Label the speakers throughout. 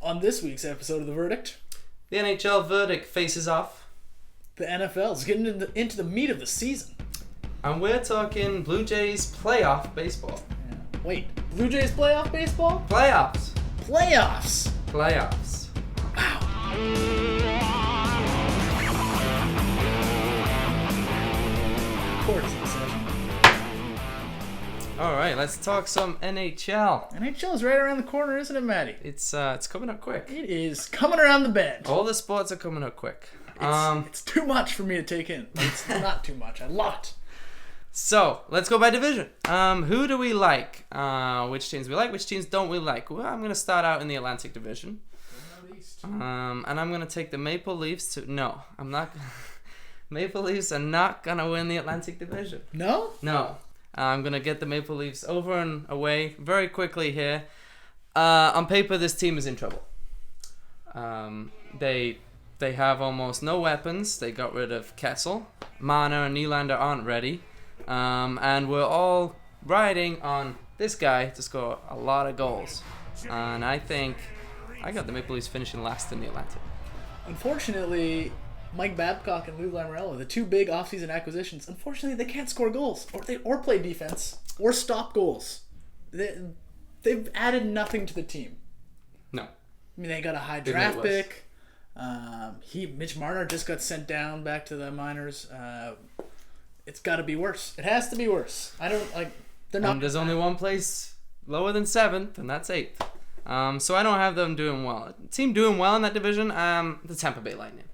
Speaker 1: On this week's episode of The Verdict,
Speaker 2: The NHL verdict faces off.
Speaker 1: the NFL's getting into the meat of the season.
Speaker 2: And we're talking Blue Jays playoff baseball.
Speaker 1: Yeah. Wait, Blue Jays playoff baseball?
Speaker 2: Playoffs.
Speaker 1: Playoffs!
Speaker 2: Playoffs.
Speaker 1: Court session.
Speaker 2: Alright, let's talk some NHL.
Speaker 1: NHL's right around the corner, isn't it, Matty?
Speaker 2: It's coming up quick.
Speaker 1: It is coming around the bend.
Speaker 2: All the sports are coming up quick.
Speaker 1: It's too much for me to take in. It's not too much. I love it.
Speaker 2: So, let's go by division. Who do we like? Which teams we like, which teams don't we like? Well, I'm going to start out in the Atlantic Division. And I'm going to take the Maple Leafs to... No, I'm not... Maple Leafs are not going to win the Atlantic Division.
Speaker 1: No?
Speaker 2: No. I'm going to get the Maple Leafs over and away very quickly here. On paper, this team is in trouble. They have almost no weapons. They got rid of Kessel. Marner and Nylander aren't ready. And we're all riding on this guy to score a lot of goals. And I think I got the Maple Leafs finishing last in the Atlantic.
Speaker 1: Unfortunately, Mike Babcock and Lou Lamoriello, the two big offseason acquisitions, unfortunately they can't score goals or play defense or stop goals. They've added nothing to the team.
Speaker 2: No.
Speaker 1: I mean, they got a high draft pick. Mitch Marner just got sent down back to the minors. It's got to be worse. It has to be worse. I don't like. They're not.
Speaker 2: And there's only one place lower than 7th, and that's 8th. So I don't have them doing well. Team doing well in that division. The Tampa Bay Lightning.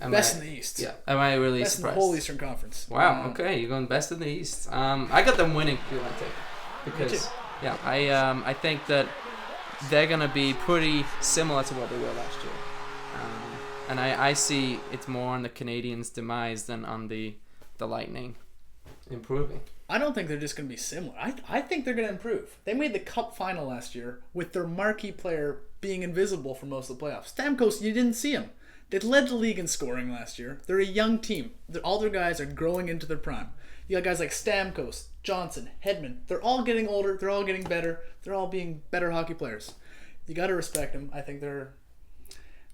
Speaker 1: Best in the East.
Speaker 2: Yeah. Am I really
Speaker 1: best
Speaker 2: surprised?
Speaker 1: In the whole Eastern Conference.
Speaker 2: Wow. Okay, you're going best in the East. I got them winning the Atlantic because I think that they're gonna be pretty similar to what they were last year. And I see it's more on the Canadiens' demise than on the Lightning improving.
Speaker 1: I don't think they're just going to be similar. I think they're going to improve. They made the Cup final last year with their marquee player being invisible for most of the playoffs. Stamkos, you didn't see him. They led the league in scoring last year. They're a young team. All their guys are growing into their prime. You got guys like Stamkos, Johnson, Hedman. They're all getting older. They're all getting better. They're all being better hockey players. You got to respect them. I think they're...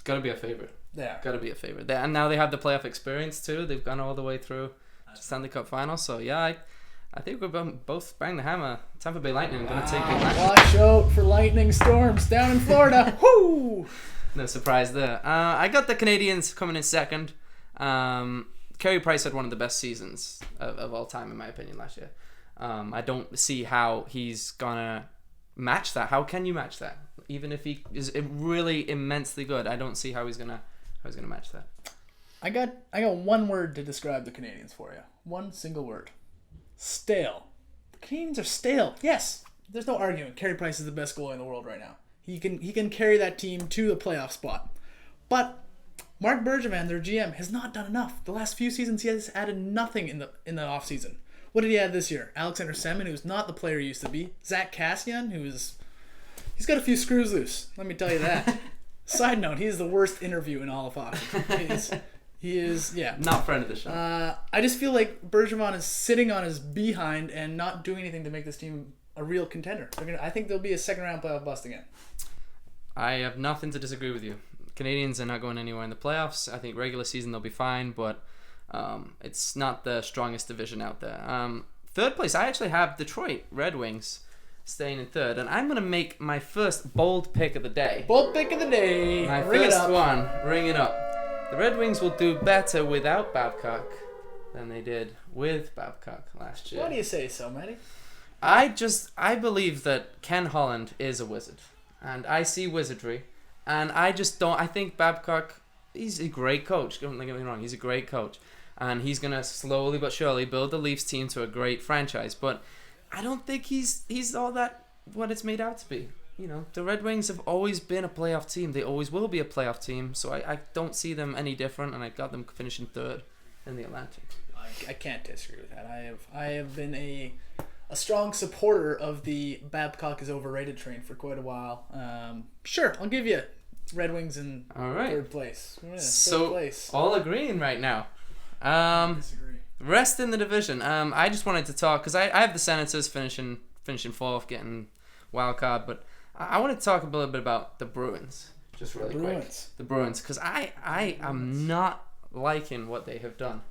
Speaker 2: Got to be a favorite.
Speaker 1: Yeah.
Speaker 2: Got to be a favorite. And now they have the playoff experience too. They've gone all the way through to Stanley Cup final. So yeah, I think we're both bang the hammer. Tampa Bay Lightning going to take the Atlantic.
Speaker 1: Watch out for lightning storms down in Florida. Woo!
Speaker 2: No surprise there. I got the Canadiens coming in second. Carey Price had one of the best seasons of all time, in my opinion, last year. I don't see how he's going to match that. How can you match that? Even if he is really immensely good, I don't see how he's gonna match that.
Speaker 1: I got one word to describe the Canadiens for you. One single word. Stale. The Canadiens are stale. Yes, there's no argument. Carey Price is the best goalie in the world right now. He can carry that team to the playoff spot. But Mark Bergevin, their GM, has not done enough. The last few seasons, he has added nothing in the offseason. What did he add this year? Alexander Semin, who's not the player he used to be. Zach Kassian, he's got a few screws loose. Let me tell you that. Side note, he is the worst interview in all of hockey. He is, yeah.
Speaker 2: Not friend of the show.
Speaker 1: I just feel like Bergevin is sitting on his behind and not doing anything to make this team a real contender. I think they'll be a second round playoff bust again.
Speaker 2: I have nothing to disagree with you. Canadians are not going anywhere in the playoffs. I think regular season they'll be fine, but it's not the strongest division out there. Third place, I actually have Detroit Red Wings staying in third, and I'm going to make my first bold pick of the day.
Speaker 1: Bold pick of the day.
Speaker 2: My
Speaker 1: Ring
Speaker 2: first
Speaker 1: it up.
Speaker 2: one. Ring it up. The Red Wings will do better without Babcock than they did with Babcock last year.
Speaker 1: Why do you say so, Matty?
Speaker 2: I believe that Ken Holland is a wizard, and I see wizardry, and I think Babcock, he's a great coach, don't get me wrong, he's a great coach, and he's going to slowly but surely build the Leafs team to a great franchise, but I don't think he's all that what it's made out to be. You know, the Red Wings have always been a playoff team, they always will be a playoff team, so I don't see them any different, and I got them finishing third in the Atlantic.
Speaker 1: I can't disagree with that. I have been a strong supporter of the Babcock is overrated train for quite a while. Sure, I'll give you Red Wings in third place. Yeah,
Speaker 2: so
Speaker 1: third place.
Speaker 2: All agreeing right now.
Speaker 1: Disagree.
Speaker 2: Rest in the division. I just wanted to talk because I have the Senators finishing fourth, getting wild card, but I want to talk a little bit about the Bruins, just really quick. The Bruins, because I am not liking what they have done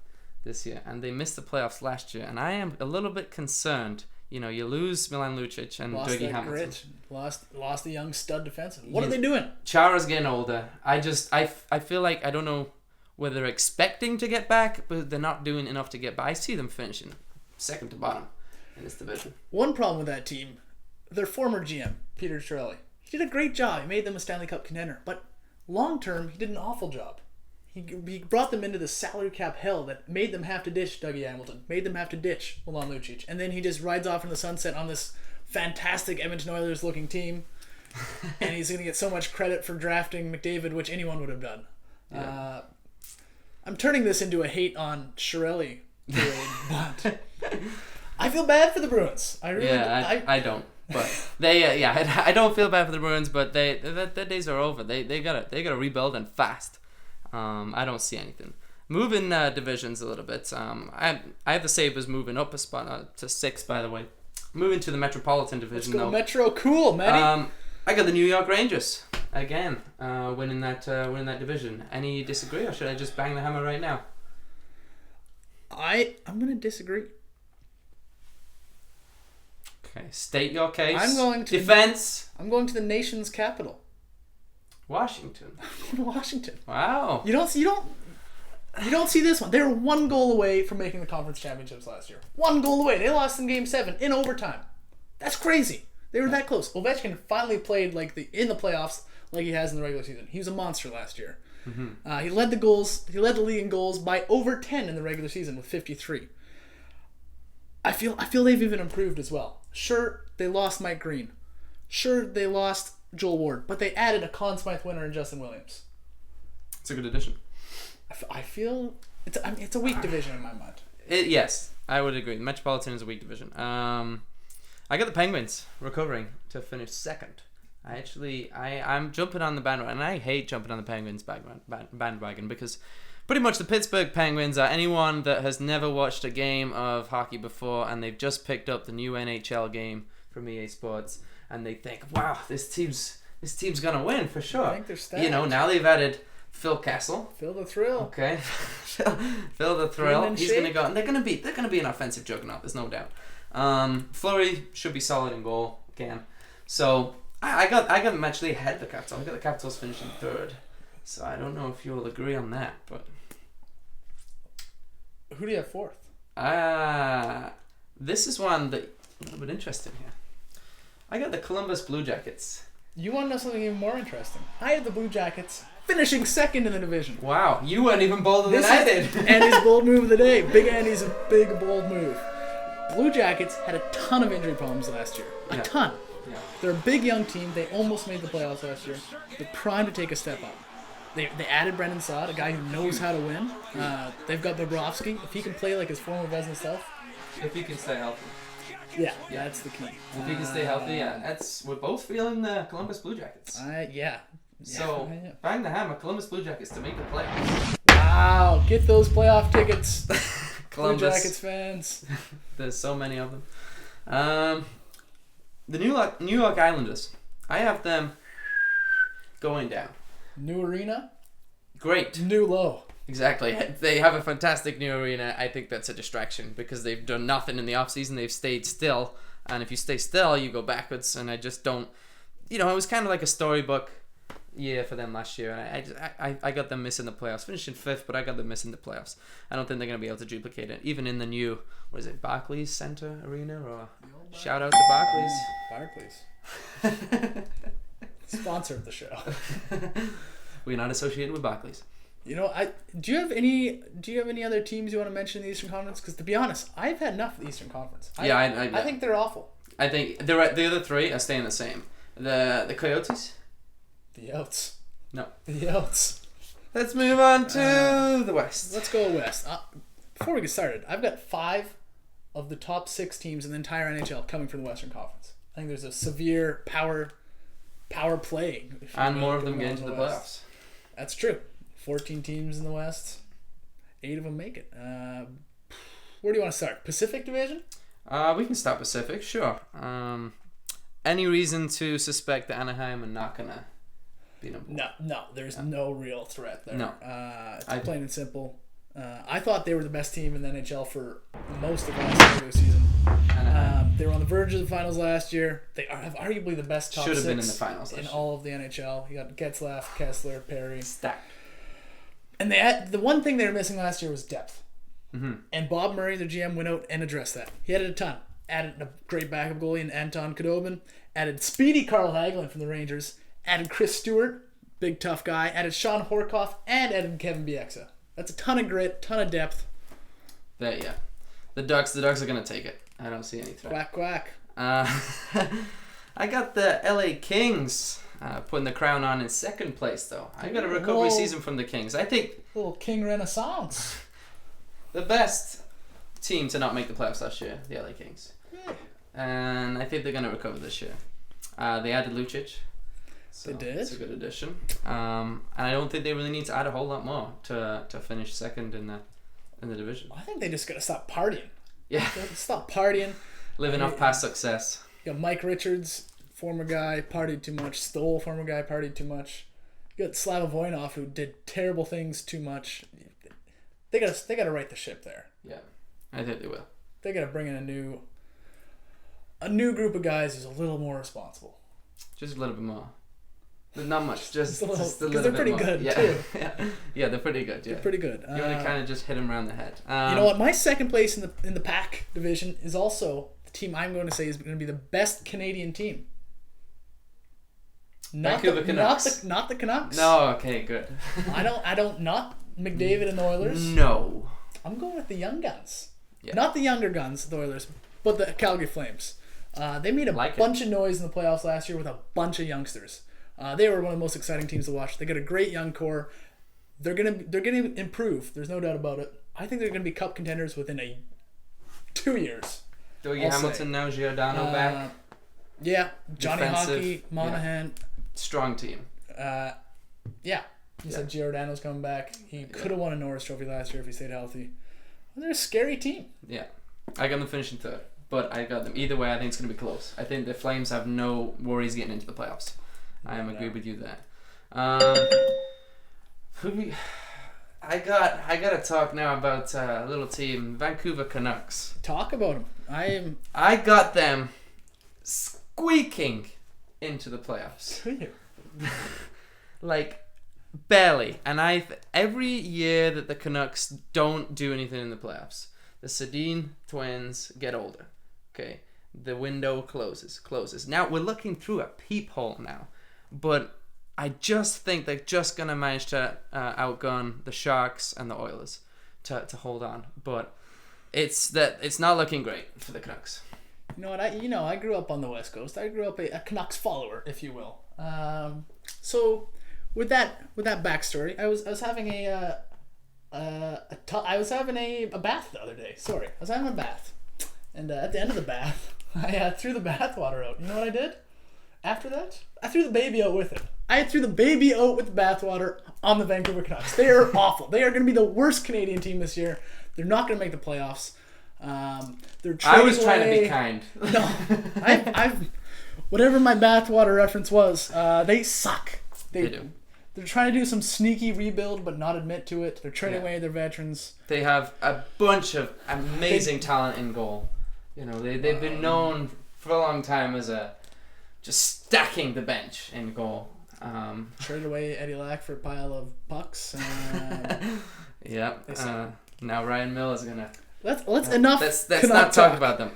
Speaker 2: this year, and they missed the playoffs last year, and I am a little bit concerned. You know, you lose Milan Lucic and Dougie Hamilton.
Speaker 1: Grit. Lost the young stud defenseman. What are they doing?
Speaker 2: Chara's getting older. I feel like I don't know whether they're expecting to get back, but they're not doing enough to get back. I see them finishing second to bottom in this division.
Speaker 1: One problem with that team, their former GM, Peter Chiarelli, he did a great job. He made them a Stanley Cup contender, but long term, he did an awful job. He brought them into the salary cap hell that made them have to ditch Dougie Hamilton, made them have to ditch Milan Lucic, and then he just rides off in the sunset on this fantastic Edmonton Oilers looking team, and he's going to get so much credit for drafting McDavid, which anyone would have done.
Speaker 2: Yeah.
Speaker 1: I'm turning this into a hate on Chiarelli parade, but I feel bad for the Bruins. I really
Speaker 2: I don't. But they I don't feel bad for the Bruins, but their days are over. They gotta rebuild and fast. I don't see anything. Moving divisions a little bit. I have the Sabres moving up a spot to 6, by the way. Moving to the Metropolitan Division.
Speaker 1: Let's go
Speaker 2: though.
Speaker 1: Metro, cool, Matty.
Speaker 2: I got the New York Rangers again, winning that division. Any disagree, or should I just bang the hammer right now?
Speaker 1: I'm gonna disagree.
Speaker 2: Okay, state your case.
Speaker 1: I'm going to
Speaker 2: defense.
Speaker 1: I'm going to the nation's capital.
Speaker 2: Washington.
Speaker 1: Washington.
Speaker 2: Wow.
Speaker 1: You don't see this one. They were 1 goal away from making the conference championships last year. 1 goal away. They lost in Game 7 in overtime. That's crazy. They were that close. Ovechkin finally played in the playoffs like he has in the regular season. He was a monster last year. Mm-hmm. He led the league in goals by over 10 in the regular season with 53. I feel they've even improved as well. Sure, they lost Mike Green. Sure, they lost Joel Ward, but they added a Conn Smythe winner in Justin Williams.
Speaker 2: It's a good addition.
Speaker 1: I feel it's a weak division in my mind.
Speaker 2: Yes, I would agree. The Metropolitan is a weak division. I got the Penguins recovering to finish second. I'm jumping on the bandwagon, and I hate jumping on the Penguins bandwagon because pretty much the Pittsburgh Penguins are anyone that has never watched a game of hockey before and they've just picked up the new NHL game from EA Sports and they think, wow, this team's gonna win for sure.
Speaker 1: I think they're stacked.
Speaker 2: You know, now they've added Phil Kessel.
Speaker 1: Phil the Thrill.
Speaker 2: Okay. Phil the Thrill. He's gonna go and they're gonna be an offensive juggernaut, there's no doubt. Fleury should be solid in goal again. So I got them actually ahead of the Capitals. I got the Capitals finishing third. So I don't know if you'll agree on that, but
Speaker 1: who do you have fourth?
Speaker 2: This is one that a little bit interesting here. I got the Columbus Blue Jackets.
Speaker 1: You want to know something even more interesting? I have the Blue Jackets finishing second in the division.
Speaker 2: Wow, you weren't even bolder than I did.
Speaker 1: Andy's bold move of the day. Big Andy's a big bold move. Blue Jackets had a ton of injury problems last year. A ton. Yeah. They're a big young team. They almost made the playoffs last year. They're primed to take a step up. They added Brendan Saad, a guy who knows how to win. They've got Bobrovsky. If he can play like his former Vezina self.
Speaker 2: If he can stay healthy.
Speaker 1: Yeah, that's the key.
Speaker 2: If he can stay healthy, we're both feeling the Columbus Blue Jackets. So, bang the hammer, Columbus Blue Jackets to make the playoffs.
Speaker 1: Wow, get those playoff tickets,
Speaker 2: Columbus.
Speaker 1: Blue Jackets fans.
Speaker 2: There's so many of them. The New York Islanders, I have them going down.
Speaker 1: New arena?
Speaker 2: Great.
Speaker 1: New low.
Speaker 2: Exactly. They have a fantastic new arena. I think that's a distraction because they've done nothing in the offseason. They've stayed still. And if you stay still, you go backwards. And I just don't... You know, it was kind of like a storybook year for them last year. And I got them missing the playoffs. Finishing 5th, but I got them missing the playoffs. I don't think they're going to be able to duplicate it. Even in the new, Barclays Center Arena? Or shout out to Barclays.
Speaker 1: Barclays. Sponsor of the show.
Speaker 2: We're not associated with Barclays.
Speaker 1: You know, do you have any other teams you want to mention in the Eastern Conference? Because to be honest, I've had enough of the Eastern Conference. I think they're awful.
Speaker 2: I think the other three are staying the same. The Coyotes.
Speaker 1: The Yotes.
Speaker 2: No.
Speaker 1: The Yotes.
Speaker 2: Let's move on to the West.
Speaker 1: Let's go West. Before we get started, I've got 5 of the top 6 teams in the entire NHL coming from the Western Conference. I think there's a severe power play.
Speaker 2: And more of them get into the playoffs.
Speaker 1: That's true. 14 teams in the West. 8 of them make it. Where do you want to start? Pacific Division?
Speaker 2: We can start Pacific, sure. any reason to suspect that Anaheim are not gonna be number one.
Speaker 1: No, there's no real threat there.
Speaker 2: No.
Speaker 1: It's plain and simple. I thought they were the best team in the NHL for most of last regular season. They were on the verge of the finals last year. They have arguably the best top
Speaker 2: Should have
Speaker 1: six
Speaker 2: been in the finals
Speaker 1: in
Speaker 2: last
Speaker 1: all of the NHL. You got Getzlaf, Kessler, Perry.
Speaker 2: Stacked.
Speaker 1: And the one thing they were missing last year was depth.
Speaker 2: Mm-hmm.
Speaker 1: And Bob Murray, their GM, went out and addressed that. He added a ton. Added a great backup goalie in Anton Khudobin. Added speedy Carl Hagelin from the Rangers. Added Chris Stewart, big tough guy. Added Sean Horkoff. And added Kevin Bieksa. That's a ton of grit, ton of depth.
Speaker 2: Yeah. The Ducks are going to take it. I don't see any threat.
Speaker 1: Quack, quack.
Speaker 2: I got the LA Kings putting the crown on in second place, though. I got a recovery season from the Kings. I think
Speaker 1: little King Renaissance.
Speaker 2: The best team to not make the playoffs last year, the LA Kings.
Speaker 1: Yeah.
Speaker 2: And I think they're going to recover this year. They added Lucic. So
Speaker 1: they did.
Speaker 2: It's a good addition. And I don't think they really need to add a whole lot more to finish second in the division.
Speaker 1: I think they just got to stop partying.
Speaker 2: Yeah.
Speaker 1: Stop partying.
Speaker 2: Living off past success.
Speaker 1: You got Mike Richards, former guy, partied too much. Stoll, former guy, partied too much. You got Slava Voinov, who did terrible things too much. They got to right the ship there.
Speaker 2: Yeah, I think they will.
Speaker 1: They got to bring in a new group of guys who's a little more responsible.
Speaker 2: Just a little bit more. Not much, just a little bit more.
Speaker 1: Because they're pretty good, too.
Speaker 2: Yeah, they're pretty good, yeah.
Speaker 1: They're pretty good.
Speaker 2: You want to kind of just hit them around the head.
Speaker 1: You know what? My second place in the Pac division is also the team I'm going to say is going to be the best Canadian team.
Speaker 2: Vancouver Canucks.
Speaker 1: Not the Canucks.
Speaker 2: No, okay, good.
Speaker 1: Not McDavid and the Oilers.
Speaker 2: No.
Speaker 1: I'm going with the young guns.
Speaker 2: Yeah.
Speaker 1: Not the younger guns, the Oilers, but the Calgary Flames. They made a bunch of noise in the playoffs last year with a bunch of youngsters. They were one of the most exciting teams to watch. They got a great young core. They're gonna improve. There's no doubt about it. I think they're gonna be cup contenders within 2 years.
Speaker 2: Dougie Hamilton now, Giordano back.
Speaker 1: Yeah, Johnny
Speaker 2: Defensive,
Speaker 1: Hockey, Monahan.
Speaker 2: Strong team.
Speaker 1: Yeah. He said Giordano's coming back. He could have won a Norris Trophy last year if he stayed healthy. They're a scary team.
Speaker 2: Yeah. I got them finishing third, but I got them. Either way, I think it's going to be close. I think the Flames have no worries getting into the playoffs. I am agree with you there. I got to talk now about a little team, Vancouver Canucks.
Speaker 1: Talk about them.
Speaker 2: I got them squeaking into the playoffs.
Speaker 1: Could you?
Speaker 2: Like, barely. And every year that the Canucks don't do anything in the playoffs, the Sedin twins get older. Okay, the window closes. Now we're looking through a peephole now, but I just think they're just gonna manage to outgun the Sharks and the Oilers to hold on. But it's not looking great for the Canucks.
Speaker 1: You know what? I grew up on the West Coast. I grew up a Canucks follower, if you will. So with that backstory, I was having a bath the other day. Sorry, I was having a bath, and at the end of the bath, I threw the bath water out. You know what I did? After that, I threw the baby out with it. I threw the baby out with the bathwater on the Vancouver Canucks. They are awful. They are going to be the worst Canadian team this year. They're not going to make the playoffs.
Speaker 2: I was trying to be kind.
Speaker 1: No, I've whatever my bathwater reference was. They suck.
Speaker 2: They do.
Speaker 1: They're trying to do some sneaky rebuild, but not admit to it. They're trading away their veterans.
Speaker 2: They have a bunch of amazing talent in goal. You know, they've been known for a long time as just stacking the bench in goal.
Speaker 1: Traded away Eddie Lack for a pile of pucks.
Speaker 2: Yeah. Now Ryan Mill is gonna.
Speaker 1: Let's enough.
Speaker 2: Let's not talk about them.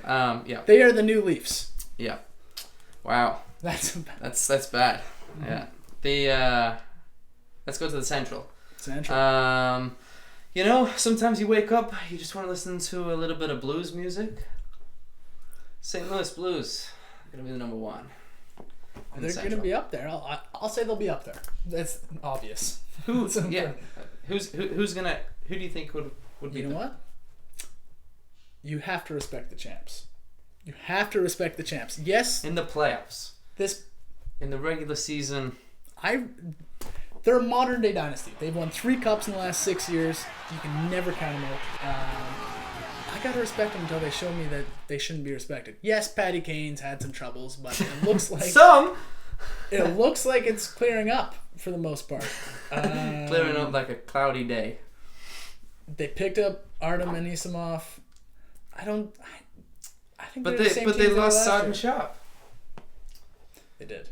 Speaker 2: Yeah.
Speaker 1: They are the new Leafs.
Speaker 2: Yeah. Wow. That's bad. Yeah. Let's go to the Central. You know, sometimes you wake up, you just want to listen to a little bit of blues music. St. Louis Blues are gonna be the number one.
Speaker 1: They're going to be up there. I'll say they'll be up there. That's obvious.
Speaker 2: Who do you think would be?
Speaker 1: You know what? You have to respect the champs. You have to respect the champs. Yes.
Speaker 2: In the playoffs. In the regular season.
Speaker 1: They're a modern day dynasty. They've won 3 cups in the last 6 years. You can never count them out. I gotta respect them until they show me that they shouldn't be respected. Yes, Patty Kane's had some troubles, but it looks like It looks like it's clearing up for the most part.
Speaker 2: Clearing up like a cloudy day.
Speaker 1: They picked up Artem Anisimov. I think
Speaker 2: But
Speaker 1: they're the same
Speaker 2: they
Speaker 1: team
Speaker 2: lost
Speaker 1: last
Speaker 2: Sarton
Speaker 1: year.
Speaker 2: Sharp.
Speaker 1: They did.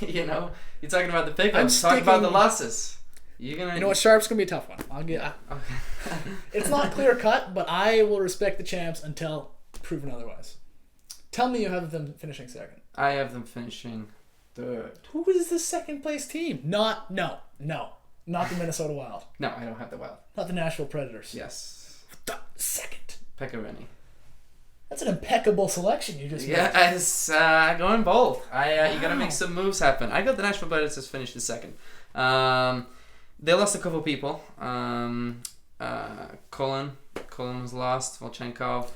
Speaker 2: You know, you're talking about the
Speaker 1: I'm
Speaker 2: pickups. Talk about the
Speaker 1: sticking-
Speaker 2: losses. You're gonna.
Speaker 1: You know what? Sharp's gonna be a tough one. I'll get.
Speaker 2: Okay.
Speaker 1: It's not clear cut, but I will respect the champs until proven otherwise. Tell me you have them finishing second.
Speaker 2: I have them finishing third.
Speaker 1: Who is the second place team? Not the Minnesota Wild.
Speaker 2: No, I don't have the Wild.
Speaker 1: Not the Nashville Predators.
Speaker 2: Yes.
Speaker 1: The second.
Speaker 2: Pekka
Speaker 1: That's an impeccable selection you just made.
Speaker 2: Yeah, it's going bold. You gotta make some moves happen. I got the Nashville Predators finished the second. They lost a couple people. Cullen was lost. Volchenkov.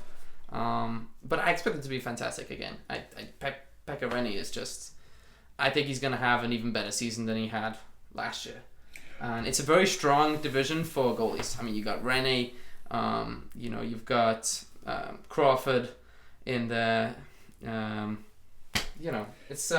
Speaker 2: But I expect it to be fantastic again. Pekka Rinne is just. I think he's gonna have an even better season than he had last year. And it's a very strong division for goalies. I mean, you got Rinne. You've got Crawford in there. It's.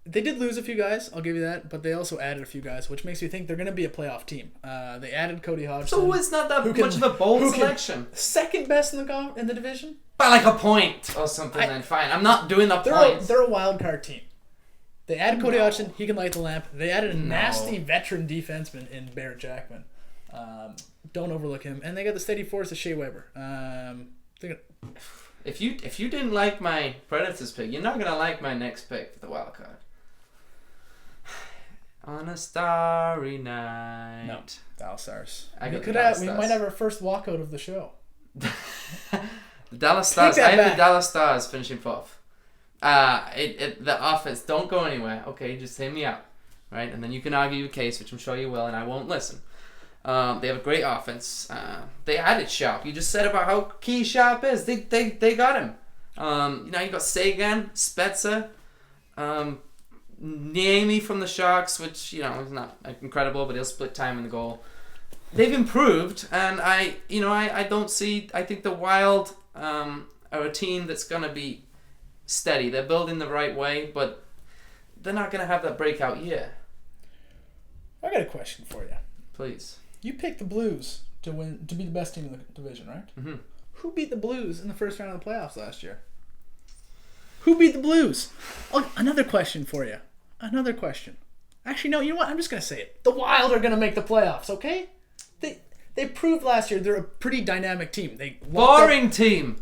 Speaker 1: They did lose a few guys, I'll give you that, but they also added a few guys, which makes me think they're going to be a playoff team. They added Cody Hodgson.
Speaker 2: So it's not that much of a bold selection.
Speaker 1: Second best in the division?
Speaker 2: By like a point or something, then fine. I'm not doing the points.
Speaker 1: They're a wild card team. They added Cody Hodgson. He can light the lamp. They added a nasty veteran defenseman in Barrett Jackman. Don't overlook him. And they got the steady force of Shea Weber.
Speaker 2: If you didn't like my Predators pick, you're not gonna like my next pick for the wild card. On a starry night.
Speaker 1: No, Dallas Stars.
Speaker 2: We
Speaker 1: might have our first walkout of the show.
Speaker 2: The Dallas Stars. I have the Dallas Stars finishing fourth. The offense, don't go anywhere. Okay, just hear me out, right? And then you can argue your case, which I'm sure you will, and I won't listen. They have a great offense. They added Sharp. You just said about how key Sharp is. They got him. You got Sagan, Spezza, Niemi from the Sharks, which is not incredible, but he'll split time in the goal. They've improved, and I don't see. I think the Wild are a team that's gonna be steady. They're building the right way, but they're not gonna have that breakout year.
Speaker 1: I got a question for you.
Speaker 2: Please.
Speaker 1: You picked the Blues to be the best team in the division, right?
Speaker 2: Mm-hmm.
Speaker 1: Who beat the Blues in the first round of the playoffs last year? Who beat the Blues? Oh, another question for you. Another question. Actually, no. You know what? I'm just gonna say it. The Wild are gonna make the playoffs. Okay? They proved last year they're a pretty dynamic team.
Speaker 2: Boring team.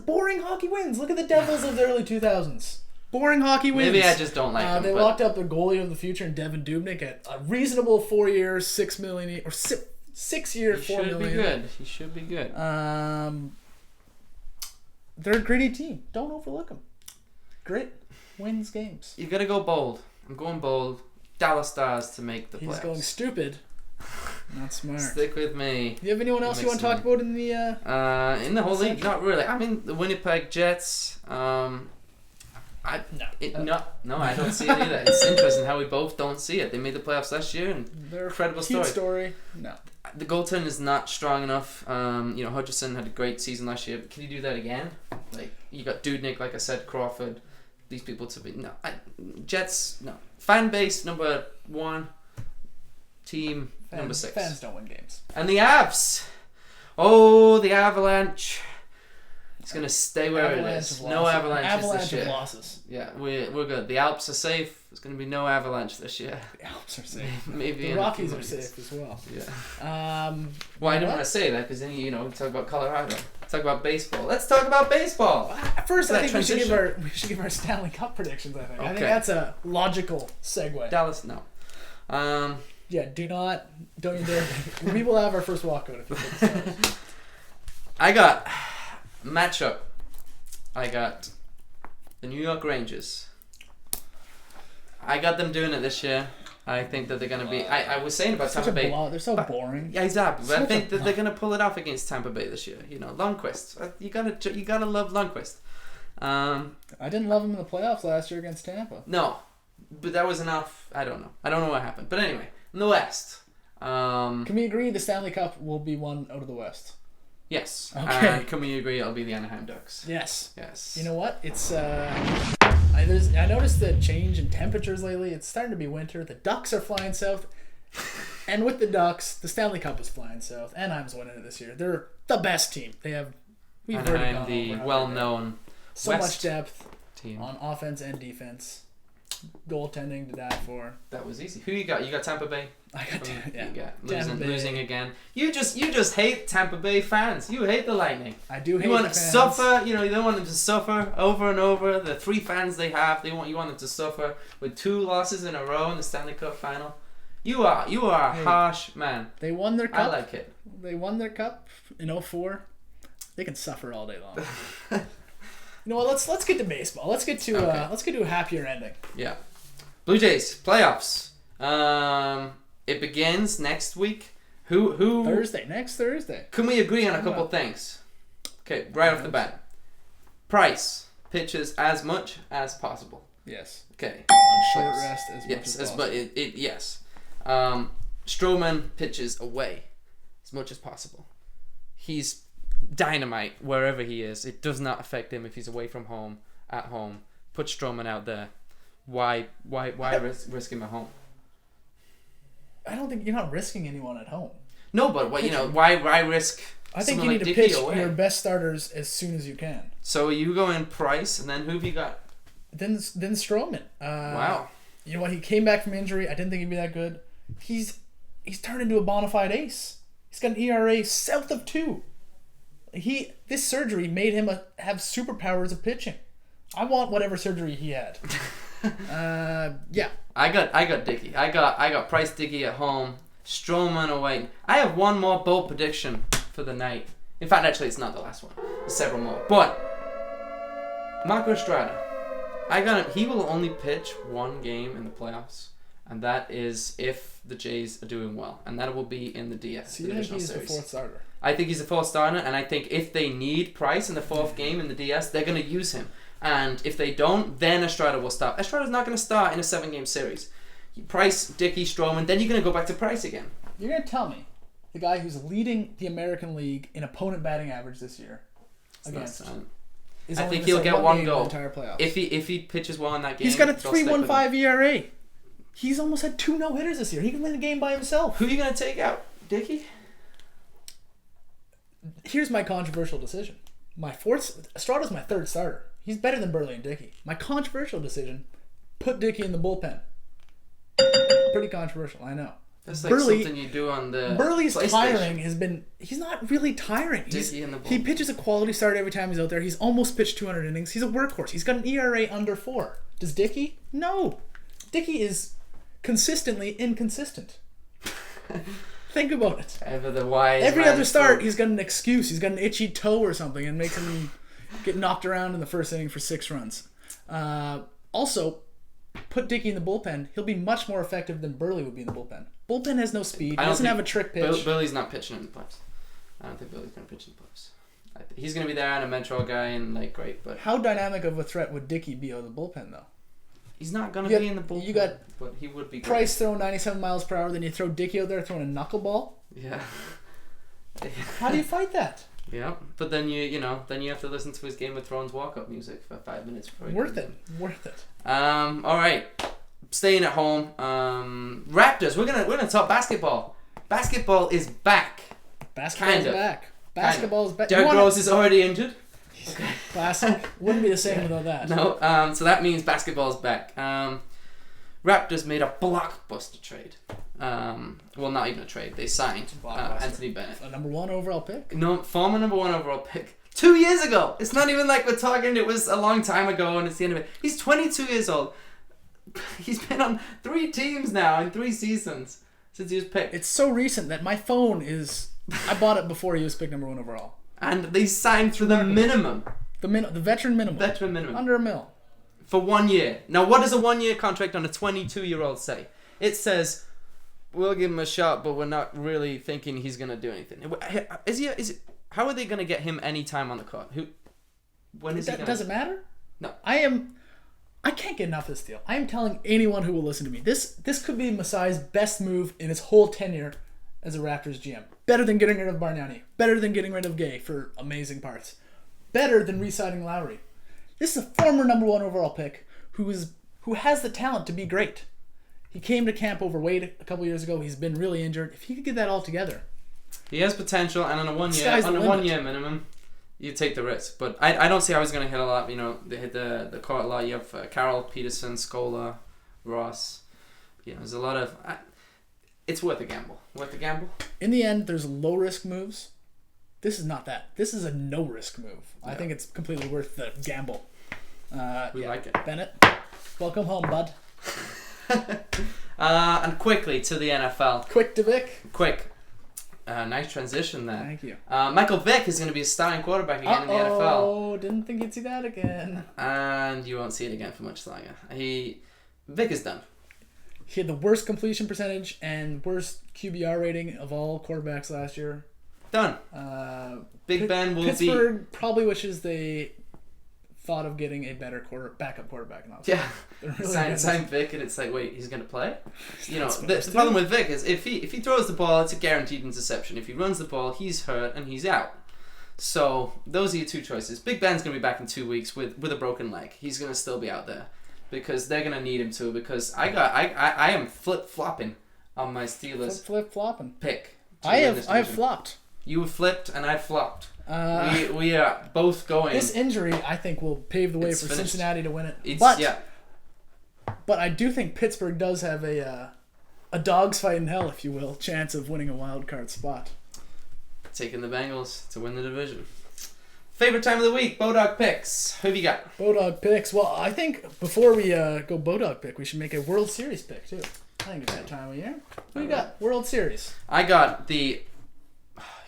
Speaker 1: Boring hockey wins. Look at the Devils of the early 2000s. Boring hockey wins.
Speaker 2: Maybe I just don't like them.
Speaker 1: They locked up the goalie of the future in Devin Dubnyk at a reasonable 4 years, $6 million, or 6 years, $4 million.
Speaker 2: He should be good.
Speaker 1: They're a gritty team. Don't overlook them. Grit wins games.
Speaker 2: You gotta go bold. I'm going bold. Dallas Stars to make the playoffs.
Speaker 1: He's going stupid. Not smart.
Speaker 2: Stick with me.
Speaker 1: Do you have anyone else you want to talk about in the?
Speaker 2: In the whole league, not really. I mean, the Winnipeg Jets. No, I don't see it either. It's interesting how we both don't see it. They made the playoffs last year, and
Speaker 1: they're
Speaker 2: incredible
Speaker 1: cute story. No,
Speaker 2: the goaltending is not strong enough. Hutchison had a great season last year, but can you do that again? Like you got Dudnik, like I said, Crawford. These people to be Jets. No, fan base number 1. Team number 6.
Speaker 1: Fans don't win games.
Speaker 2: And the Avs. Oh, the Avalanche. It's going to stay where it is. No avalanches this year.
Speaker 1: Avalanche of losses.
Speaker 2: Yeah, we're good. The Alps are safe. There's going to be no avalanche this year.
Speaker 1: The Alps are safe.
Speaker 2: Maybe
Speaker 1: the Rockies are safe as well.
Speaker 2: Yeah. Well, I don't want to say that because then we talk about Colorado. Talk about baseball. Let's talk about baseball.
Speaker 1: First, I think we should give our Stanley Cup predictions. I think. Okay. I think that's a logical segue.
Speaker 2: Dallas, no.
Speaker 1: Yeah, don't you dare. We will have our first walkout if you pick the Stars.
Speaker 2: I got matchup. I got the New York Rangers. I got them doing it this year. I think that they're going to be... I was saying about Tampa Bay...
Speaker 1: They're so boring.
Speaker 2: Yeah, exactly. But I think that they're going to pull it off against Tampa Bay this year. Lundqvist. You gotta love Lundqvist.
Speaker 1: I didn't love him in the playoffs last year against Tampa.
Speaker 2: No. But that was enough. I don't know. I don't know what happened. But anyway, in the West,
Speaker 1: Can we agree the Stanley Cup will be won out of the West?
Speaker 2: Yes.
Speaker 1: Okay.
Speaker 2: And can we agree it'll be the Anaheim Ducks?
Speaker 1: Yes.
Speaker 2: Yes.
Speaker 1: You know what? It's I noticed the change in temperatures lately. It's starting to be winter. The Ducks are flying south. And with the Ducks, the Stanley Cup is flying south. Anaheim's winning it this year. They're the best team. We've already
Speaker 2: Anaheim,
Speaker 1: gone
Speaker 2: the
Speaker 1: over how
Speaker 2: well-known
Speaker 1: so
Speaker 2: West
Speaker 1: much depth
Speaker 2: team.
Speaker 1: on offense and defense. Goaltending to die for.
Speaker 2: That was easy. Who you got? You got Tampa Bay?
Speaker 1: I got
Speaker 2: You got
Speaker 1: Tampa Bay.
Speaker 2: losing again. You just hate Tampa Bay fans. You hate the Lightning.
Speaker 1: I do hate
Speaker 2: You want
Speaker 1: the
Speaker 2: to
Speaker 1: fans.
Speaker 2: suffer. You don't want them to suffer over and over. The 3 fans they have, you want them to suffer with 2 losses in a row in the Stanley Cup final. You are a harsh man.
Speaker 1: They won their cup.
Speaker 2: I like it.
Speaker 1: They won their cup in 2004. They can suffer all day long. You know what? Let's get to baseball. Let's get to a happier ending.
Speaker 2: Yeah. Blue Jays playoffs. It begins next week. Who?
Speaker 1: Next Thursday.
Speaker 2: Can we agree on a couple things? Okay, right off the bat. Price pitches as much as possible.
Speaker 1: Yes.
Speaker 2: Okay.
Speaker 1: On short rest as much as possible.
Speaker 2: Yes. Stroman pitches away as much as possible. He's dynamite wherever he is. It does not affect him if he's away from home, at home. Put Stroman out there. Why risk him at home?
Speaker 1: I don't think you're not risking anyone at home.
Speaker 2: No, but why risk?
Speaker 1: I think you
Speaker 2: someone
Speaker 1: need
Speaker 2: like
Speaker 1: to
Speaker 2: Dickey
Speaker 1: pitch
Speaker 2: away?
Speaker 1: your best starters as soon as you can.
Speaker 2: So you go in Price, and then who have you got?
Speaker 1: Then Stroman.
Speaker 2: Wow.
Speaker 1: You know what? He came back from injury. I didn't think he'd be that good. He's turned into a bona fide ace. He's got an ERA south of 2. This surgery made him have superpowers of pitching. I want whatever surgery he had. Yeah.
Speaker 2: I got Dickey. I got Price, Dickey at home. Stroman away. I have one more bold prediction for the night. In fact, actually, it's not the last one. There's several more. But Marco Estrada, I got him. He will only pitch 1 game in the playoffs, and that is if the Jays are doing well, and that will be in the DS.
Speaker 1: So you think he's the 4th starter?
Speaker 2: I think he's the 4th starter, and I think if they need Price in the 4th game in the DS, they're going to use him. And if they don't, then Estrada will start. Estrada's not going to start in a 7-game series. Price, Dickey, Stroman, then you're going to go back to Price again.
Speaker 1: You're going to tell me the guy who's leading the American League in opponent batting average this year against
Speaker 2: I think he'll get 1 goal.
Speaker 1: Entire playoffs.
Speaker 2: If he pitches well in that game,
Speaker 1: he's got a 3.15 ERA. He's almost had 2 no-hitters this year. He can win the game by himself.
Speaker 2: Who are you going to take out? Dickey?
Speaker 1: Here's my controversial decision. Estrada's my 3rd starter. He's better than Burley and Dickey. My controversial decision, put Dickey in the bullpen. Pretty controversial, I know.
Speaker 2: That's like something you do on the
Speaker 1: Burley's
Speaker 2: PlayStation.
Speaker 1: tiring he's not really tiring.
Speaker 2: Dickey in the bullpen.
Speaker 1: He pitches a quality start every time he's out there. He's almost pitched 200 innings. He's a workhorse. He's got an ERA under 4. Does Dickey? No. Dickey is consistently inconsistent. Think about it. Every other start, he's got an excuse. He's got an itchy toe or something and makes him get knocked around in the first inning for 6 runs. Also, put Dickey in the bullpen. He'll be much more effective than Burley would be in the bullpen. Bullpen has no speed. He doesn't have a trick pitch.
Speaker 2: Burley's not pitching in the playoffs. I don't think Burley's going to pitch in the playoffs. He's going to be there and a mentor guy and great. But
Speaker 1: how dynamic of a threat would Dickey be out of the bullpen though?
Speaker 2: He's not going to be in the bullpen.
Speaker 1: You got
Speaker 2: but he would be.
Speaker 1: Price throwing 97 miles per hour. Then you throw Dickey out there throwing a knuckleball.
Speaker 2: Yeah.
Speaker 1: How do you fight that?
Speaker 2: Yeah, but then you have to listen to his Game of Thrones walk-up music for 5 minutes before.
Speaker 1: Worth it.
Speaker 2: All right, staying at home. Raptors. We're gonna talk basketball. Basketball is back.
Speaker 1: Basketball's back. Basketball's back.
Speaker 2: Derrick Rose is already injured.
Speaker 1: Okay. Classic. Wouldn't be the same without that.
Speaker 2: No. So that means basketball's back. Raptors made a blockbuster trade. Well, not even a trade. They signed Anthony Bennett.
Speaker 1: A number 1 overall pick?
Speaker 2: No, former number 1 overall pick. 2 years ago. It's not even like we're talking it was a long time ago and it's the end of it. He's 22 years old. He's been on 3 teams now in 3 seasons since he was picked.
Speaker 1: It's so recent that my phone is... I bought it before he was picked number 1 overall.
Speaker 2: And they signed for the minimum.
Speaker 1: The veteran minimum.
Speaker 2: Veteran minimum.
Speaker 1: Under $1 million.
Speaker 2: For 1 year. Now, what does a 1-year contract on a 22-year-old say? It says, we'll give him a shot, but we're not really thinking he's going to do anything. How are they going to get him any time on the court? Does it
Speaker 1: matter?
Speaker 2: No.
Speaker 1: I can't get enough of this deal. I am telling anyone who will listen to me, this could be Masai's best move in his whole tenure as a Raptors GM. Better than getting rid of Bargnani. Better than getting rid of Gay for amazing parts. Better than re-signing Lowry. This is a former number 1 overall pick who has the talent to be great. He came to camp overweight a couple years ago. He's been really injured. If he could get that all together,
Speaker 2: he has potential, and on a 1 year minimum, you take the risk. But I don't see how he's going to hit a lot. You know, they hit the court a lot. You have Carroll, Peterson, Scola, Ross. You know, there's a lot of. It's worth a gamble.
Speaker 1: In the end, there's low risk moves. This is not that. This is a no risk move. Yeah. I think it's completely worth the gamble.
Speaker 2: We like it.
Speaker 1: Bennett, welcome home, bud.
Speaker 2: And quickly to the NFL.
Speaker 1: Quick to Vic.
Speaker 2: Quick. Nice transition there.
Speaker 1: Thank you.
Speaker 2: Michael Vick is going to be a starting quarterback again in the NFL.
Speaker 1: Oh, didn't think you'd see that again.
Speaker 2: And you won't see it again for much longer. Vick is done.
Speaker 1: He had the worst completion percentage and worst QBR rating of all quarterbacks last year.
Speaker 2: Done. Big Ben will
Speaker 1: Pittsburgh probably wishes they thought of getting a better backup quarterback.
Speaker 2: Yeah. Really sign Vic, and it's like, wait, he's going to play? You know, the problem with Vic is if he throws the ball, it's a guaranteed interception. If he runs the ball, he's hurt and he's out. So those are your two choices. Big Ben's going to be back in 2 weeks with a broken leg. He's going to still be out there because they're going to need him to. Because I am flip flopping on my Steelers
Speaker 1: flip flopping
Speaker 2: pick.
Speaker 1: I have flopped.
Speaker 2: You flipped and I flopped. We are both going.
Speaker 1: This injury, I think, will pave the way for
Speaker 2: finished.
Speaker 1: Cincinnati to win it. But I do think Pittsburgh does have a dog's fight in hell, if you will, chance of winning a wild card spot.
Speaker 2: Taking the Bengals to win the division. Favorite time of the week, Bodog picks. Who have you got?
Speaker 1: Bodog picks. Well, I think before we go Bodog pick, we should make a World Series pick too. I think it's that time of year. Who you got? World Series.
Speaker 2: I got the.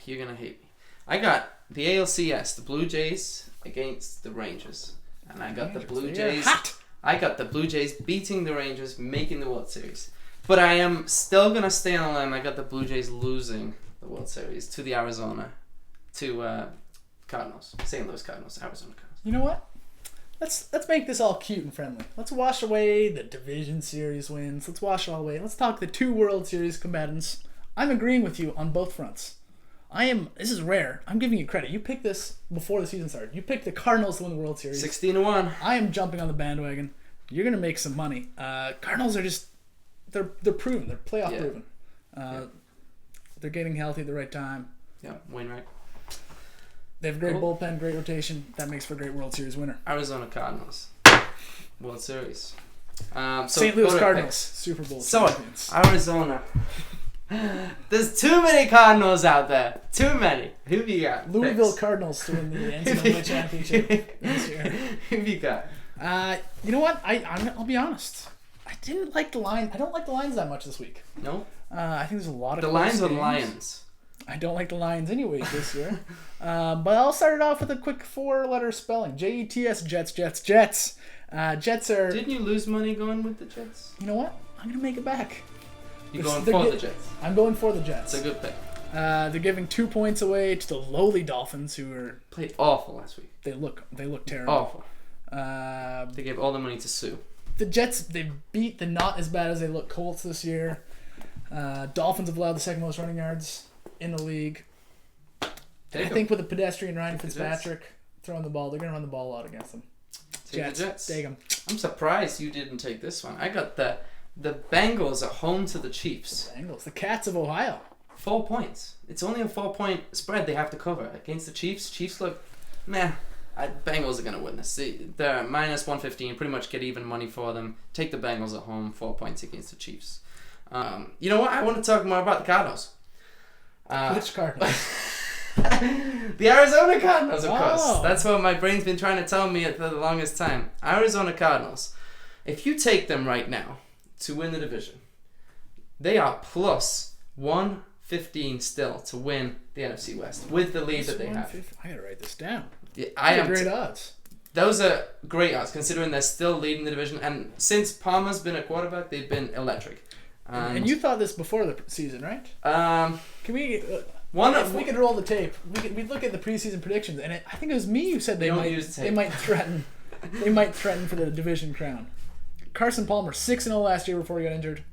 Speaker 2: You're gonna hate me. I got the ALCS, the Blue Jays against the Rangers, and I got the Blue Jays.
Speaker 1: Hot.
Speaker 2: I got the Blue Jays beating the Rangers, making the World Series. But I am still gonna stay on the limb. I got the Blue Jays losing the World Series to the Cardinals, St. Louis Cardinals, Arizona Cardinals.
Speaker 1: You know what? Let's make this all cute and friendly. Let's wash away the division series wins. Let's wash it all away. Let's talk the 2 World Series combatants. I'm agreeing with you on both fronts. This is rare. I'm giving you credit. You picked this before the season started. You picked the Cardinals to win the World Series.
Speaker 2: 16-1.
Speaker 1: I am jumping on the bandwagon. You're going to make some money. Cardinals are just, they're proven. They're playoff proven. They're getting healthy at the right time.
Speaker 2: Yeah, Wainwright.
Speaker 1: They have a great bullpen, great rotation. That makes for a great World Series winner.
Speaker 2: Arizona Cardinals. World Series.
Speaker 1: St. Louis Cardinals. Super Bowl champions.
Speaker 2: Arizona. There's too many Cardinals out there. Too many. Who have you got?
Speaker 1: Louisville Cardinals to win the NCAA championship this year.
Speaker 2: Who have you got?
Speaker 1: You know what? I'll be honest. I didn't like the line. I don't like the Lions that much this week.
Speaker 2: No?
Speaker 1: I think there's a lot of
Speaker 2: the Lions or the
Speaker 1: games.
Speaker 2: Lions?
Speaker 1: I don't like the Lions anyway this year. But I'll start it off with a quick 4-letter spelling. Jets, Jets. Jets are...
Speaker 2: Didn't you lose money going with the Jets?
Speaker 1: You know what? I'm going to make it back.
Speaker 2: You're going for the Jets?
Speaker 1: I'm going for the Jets.
Speaker 2: It's a good pick.
Speaker 1: They're giving 2 points away to the lowly Dolphins, who are...
Speaker 2: Played awful last week.
Speaker 1: They look terrible.
Speaker 2: Awful. They gave all the money to Sue.
Speaker 1: The Jets, they beat the not as bad as they look Colts this year. Dolphins have allowed the second most running yards in the league. I think with a pedestrian Ryan Fitzpatrick throwing the ball, they're going to run the ball a lot against them.
Speaker 2: Jets.
Speaker 1: Take them.
Speaker 2: I'm surprised you didn't take this one. I got the Bengals at home to the Chiefs.
Speaker 1: Bengals, the Cats of Ohio.
Speaker 2: 4 points. It's only a 4-point spread they have to cover against the Chiefs. Chiefs look, Bengals are going to win this. They're minus 115. Pretty much get even money for them. Take the Bengals at home. 4 points against the Chiefs. You know what? I want to talk more about the Cardinals.
Speaker 1: Which Cardinals?
Speaker 2: The Arizona Cardinals, of course. That's what my brain's been trying to tell me for the longest time. Arizona Cardinals. If you take them right now to win the division, they are plus 115 still to win the NFC West with the lead that they have.
Speaker 1: I gotta write this down.
Speaker 2: Yeah,
Speaker 1: great odds.
Speaker 2: Those are great odds considering they're still leading the division, and since Palmer's been a quarterback, they've been electric.
Speaker 1: And you thought this before the season, right? Can we? If we could roll the tape, we look at the preseason predictions, and I think it was me who said they might threaten for the division crown. Carson Palmer 6-0 last year before he got injured.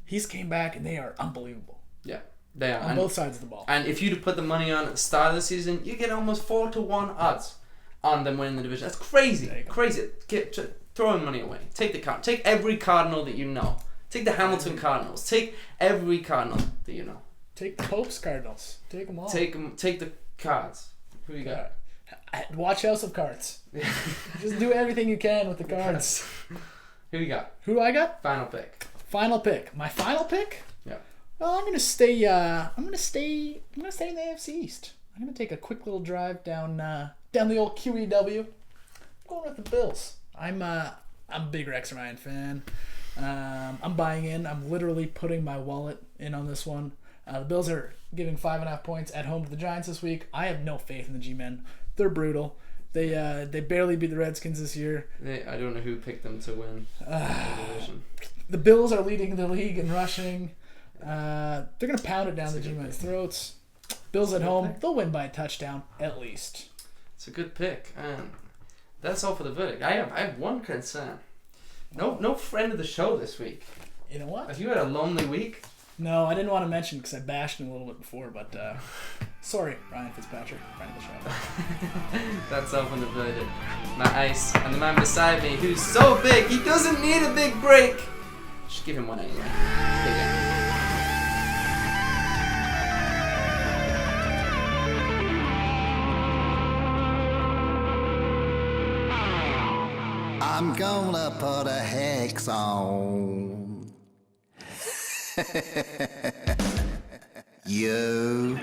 Speaker 1: He's came back and they are unbelievable.
Speaker 2: Yeah. They are.
Speaker 1: On both sides of the ball.
Speaker 2: And if you'd have put the money on at the start of the season, you get almost 4-1 odds on them winning the division. That's crazy. Crazy. Throwing money away. Take every Cardinal that you know. Take the Hamilton Cardinals. Take every Cardinal that you know.
Speaker 1: Take the Pope's Cardinals. Take them all.
Speaker 2: Take the Cards. Who you got?
Speaker 1: Watch House of Cards. Just do everything you can with the cards.
Speaker 2: Who you got?
Speaker 1: Who do I got?
Speaker 2: Final pick.
Speaker 1: Final pick. My final pick?
Speaker 2: Yeah.
Speaker 1: Well, I'm gonna stay. I'm gonna stay in the AFC East. I'm gonna take a quick little drive down the old QEW. I'm going with the Bills. I'm a big Rex Ryan fan. I'm buying in. I'm literally putting my wallet in on this one. The Bills are giving 5.5 points at home to the Giants this week. I have no faith in the G-men. They're brutal. They barely beat the Redskins this year.
Speaker 2: I don't know who picked them to win the division.
Speaker 1: The Bills are leading the league in rushing. They're gonna pound it down the G-men's throats. Bills at home. They'll win by a touchdown at least.
Speaker 2: It's a good pick. That's all for the verdict. I have one concern. No friend of the show this week.
Speaker 1: You know what?
Speaker 2: Have you had a lonely week?
Speaker 1: No, I didn't want to mention because I bashed him a little bit before, but sorry, Ryan Fitzpatrick, friend of the show.
Speaker 2: That's all for the verdict. My ice and the man beside me, who's so big he doesn't need a big break. Just give him one anyway.
Speaker 3: I'm gonna put a hex on you.